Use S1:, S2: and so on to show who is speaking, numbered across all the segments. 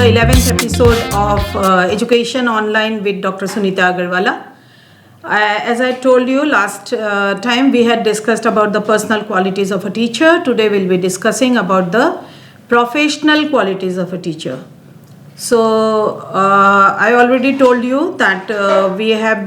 S1: 11th episode of Education Online with Dr. Sunita Agarwalla. As I told you last time, we had discussed about the personal qualities of a teacher. Today we'll be discussing about the professional qualities of a teacher. So I already told you that we have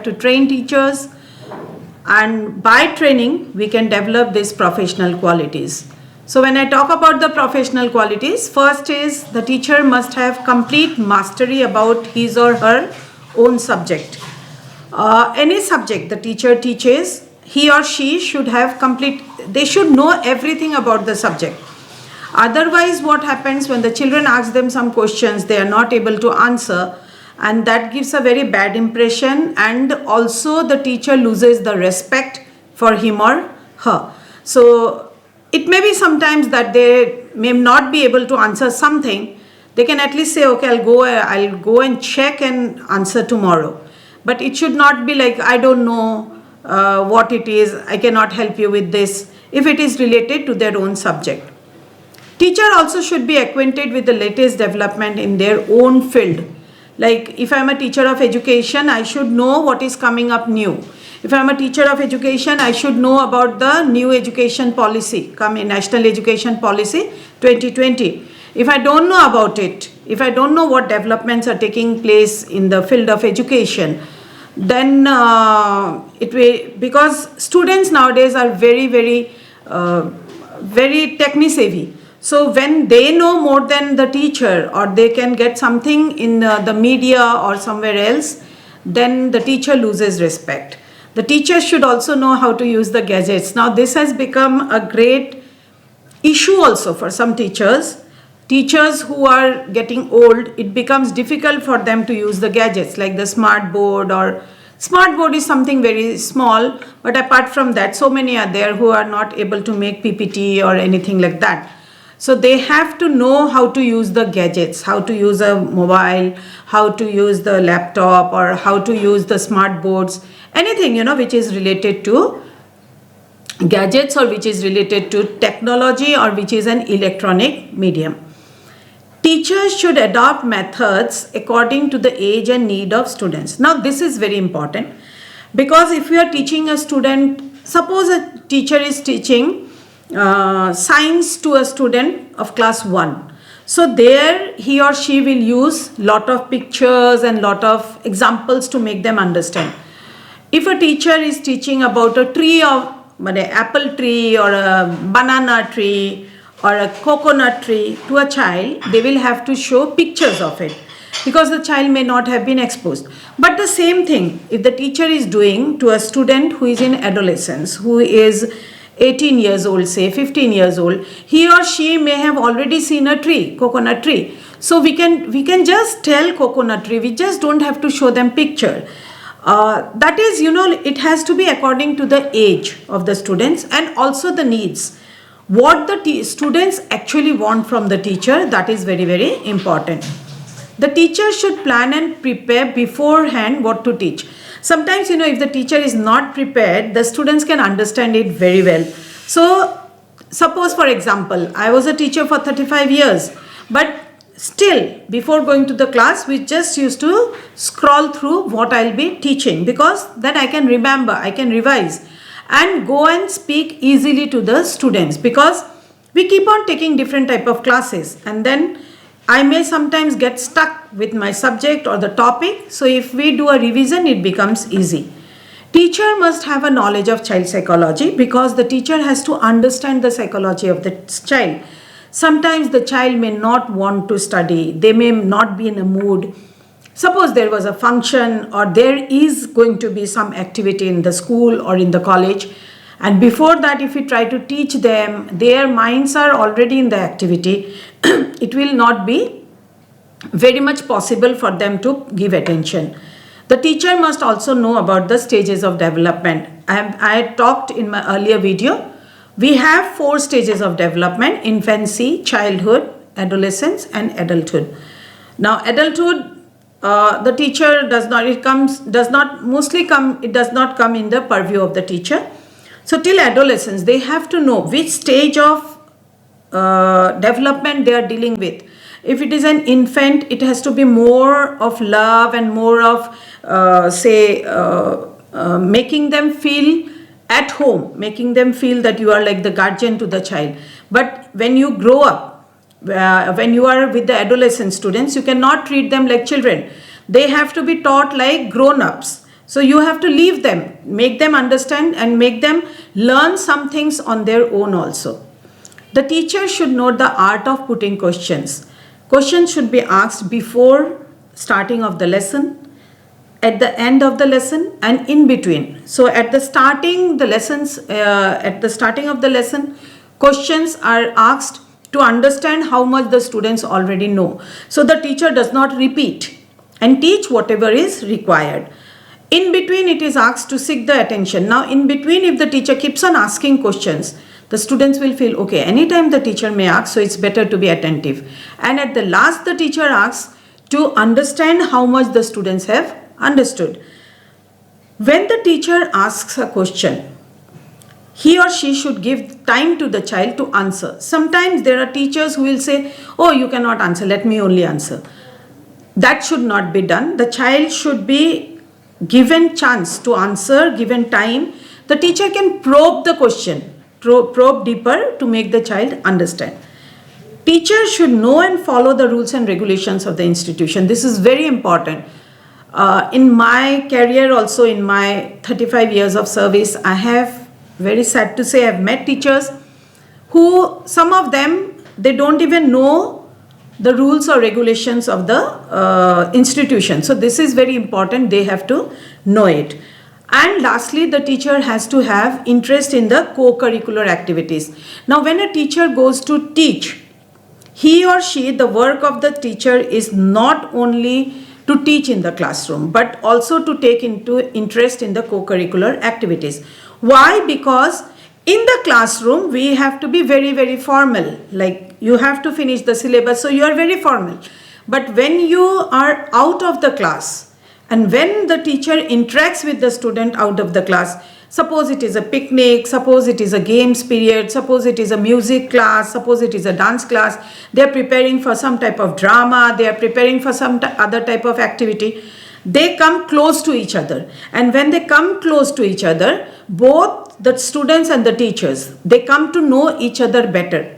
S1: to train teachers, and by training we can develop these professional qualities. So when I talk about the professional qualities, first is the teacher must have complete mastery about his or her own subject. Any subject the teacher teaches, he or she should have they should know everything about the subject. Otherwise, what happens when the children ask them some questions, they are not able to answer, and that gives a very bad impression, and also the teacher loses the respect for him or her. So it may be sometimes that they may not be able to answer something. They can at least say, okay, I'll go and check and answer tomorrow. But it should not be like, I don't know what it is, I cannot help you with this, if it is related to their own subject. Teacher also should be acquainted with the latest development in their own field. Like if I'm a teacher of education, I should know what is coming up new. If I'm a teacher of education, I should know about the new education policy, National Education Policy 2020. If I don't know about it, if I don't know what developments are taking place in the field of education, then because students nowadays are very technique savvy. So when they know more than the teacher, or they can get something in the media or somewhere else, then the teacher loses respect. The teacher should also know how to use the gadgets. Now this has become a great issue also for some teachers. Teachers who are getting old, it becomes difficult for them to use the gadgets like the smart board, or smart board is something very small, but apart from that, so many are there who are not able to make PPT or anything like that. So they have to know how to use the gadgets, how to use a mobile, how to use the laptop, or how to use the smart boards, anything, which is related to gadgets, or which is related to technology, or which is an electronic medium. Teachers should adopt methods according to the age and need of students. Now this is very important, because if you are teaching a student, suppose a teacher is teaching science to a student of class 1. So there he or she will use lot of pictures and lot of examples to make them understand. If a teacher is teaching about a tree, of an apple tree or a banana tree or a coconut tree to a child, they will have to show pictures of it, because the child may not have been exposed. But the same thing if the teacher is doing to a student who is in adolescence, who is 18 years old, say 15 years old, he or she may have already seen a tree, coconut tree. So we can just tell coconut tree, we just don't have to show them picture. That is, it has to be according to the age of the students and also the needs. What the students actually want from the teacher, that is very important. The teacher should plan and prepare beforehand what to teach. Sometimes, if the teacher is not prepared, the students can understand it very well. So, suppose for example, I was a teacher for 35 years, but still, before going to the class, we just used to scroll through what I'll be teaching, because then I can remember, I can revise and go and speak easily to the students, because we keep on taking different type of classes, and then I may sometimes get stuck with my subject or the topic. So if we do a revision, it becomes easy. Teacher must have a knowledge of child psychology, because the teacher has to understand the psychology of the child. Sometimes the child may not want to study. They may not be in a mood. Suppose there was a function, or there is going to be some activity in the school or in the college, and before that if we try to teach them, their minds are already in the activity, it will not be very much possible for them to give attention. The teacher must also know about the stages of development. I talked in my earlier video. We have 4 stages of development: infancy, childhood, adolescence and adulthood. Now adulthood, the teacher does not come in the purview of the teacher. So till adolescence, they have to know which stage of development they are dealing with. If it is an infant, it has to be more of love and more of making them feel at home, making them feel that you are like the guardian to the child. But when you grow up, when you are with the adolescent students, you cannot treat them like children. They have to be taught like grown-ups. So you have to leave them, make them understand and make them learn some things on their own also. The teacher should know the art of putting questions. Questions should be asked before starting of the lesson, at the end of the lesson, and in between. So at the starting of the lesson, questions are asked to understand how much the students already know. So the teacher does not repeat and teach whatever is required. In between, it is asked to seek the attention. Now in between, if the teacher keeps on asking questions, the students will feel, okay, anytime the teacher may ask, so it's better to be attentive. And at the last, the teacher asks to understand how much the students have understood. When the teacher asks a question, he or she should give time to the child to answer. Sometimes there are teachers who will say, oh, you cannot answer, let me only answer. That should not be done. The child should be given chance to answer, given time. The teacher can probe the question, probe deeper to make the child understand. Teachers should know and follow the rules and regulations of the institution. This is very important. In my career also, in my 35 years of service, I have, very sad to say, I've met teachers who, some of them, they don't even know the rules or regulations of the institution. So this is very important. They have to know it. And lastly, the teacher has to have interest in the co-curricular activities. Now, when a teacher goes to teach, he or she, the work of the teacher is not only to teach in the classroom, but also to take interest in the co-curricular activities. Why? Because in the classroom, we have to be very, very formal. Like, you have to finish the syllabus, so you are very formal. But when you are out of the class, and when the teacher interacts with the student out of the class, suppose it is a picnic, suppose it is a games period, suppose it is a music class, suppose it is a dance class, they are preparing for some type of drama, they are preparing for some other type of activity, they come close to each other. And when they come close to each other, both the students and the teachers, they come to know each other better.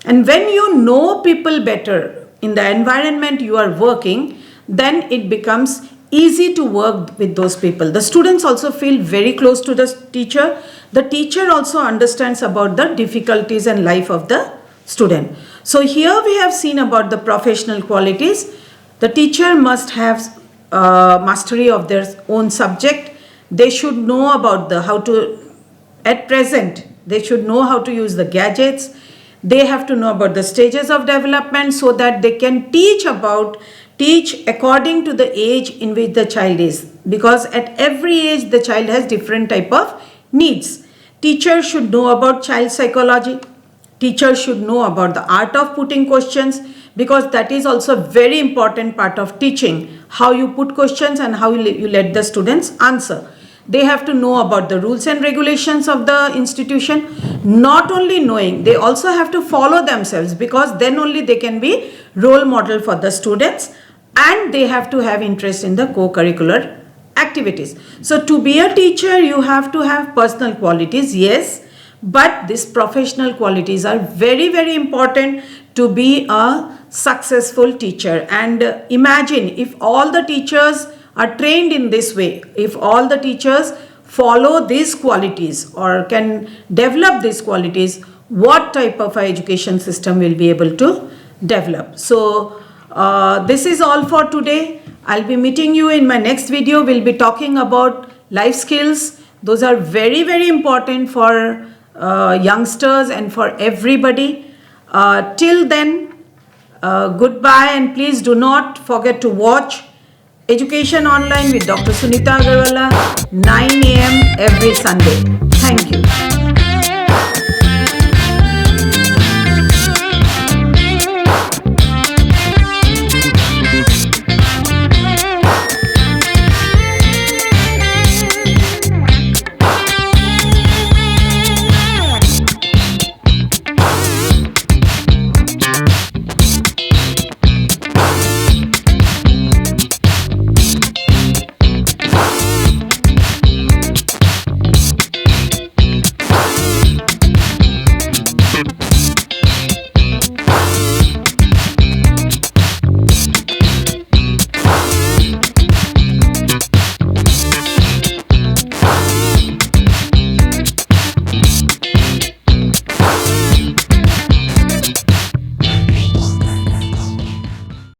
S1: And when you know people better in the environment you are working, then it becomes easy to work with those people. The students also feel very close to the teacher. The teacher also understands about the difficulties and life of the student. So here we have seen about the professional qualities. The teacher must have mastery of their own subject. They should know about at present, they should know how to use the gadgets. They have to know about the stages of development so that they can teach according to the age in which the child is. Because at every age, the child has different type of needs. Teachers should know about child psychology. Teachers should know about the art of putting questions, because that is also a very important part of teaching. How you put questions and how you let the students answer. They have to know about the rules and regulations of the institution. Not only knowing, they also have to follow themselves, because then only they can be role model for the students, and they have to have interest in the co-curricular activities. So to be a teacher, you have to have personal qualities, yes, but these professional qualities are very, very important to be a successful teacher. And imagine if all the teachers are trained in this way, if all the teachers follow these qualities or can develop these qualities, what type of education system will be able to develop. So this is all for today. I'll be meeting you in my next video. We'll be talking about life skills. Those are very, very important for youngsters and for everybody. Till then, goodbye, and please do not forget to watch Education Online with Dr. Sunita Agarwalla, 9 a.m. every Sunday. Thank you.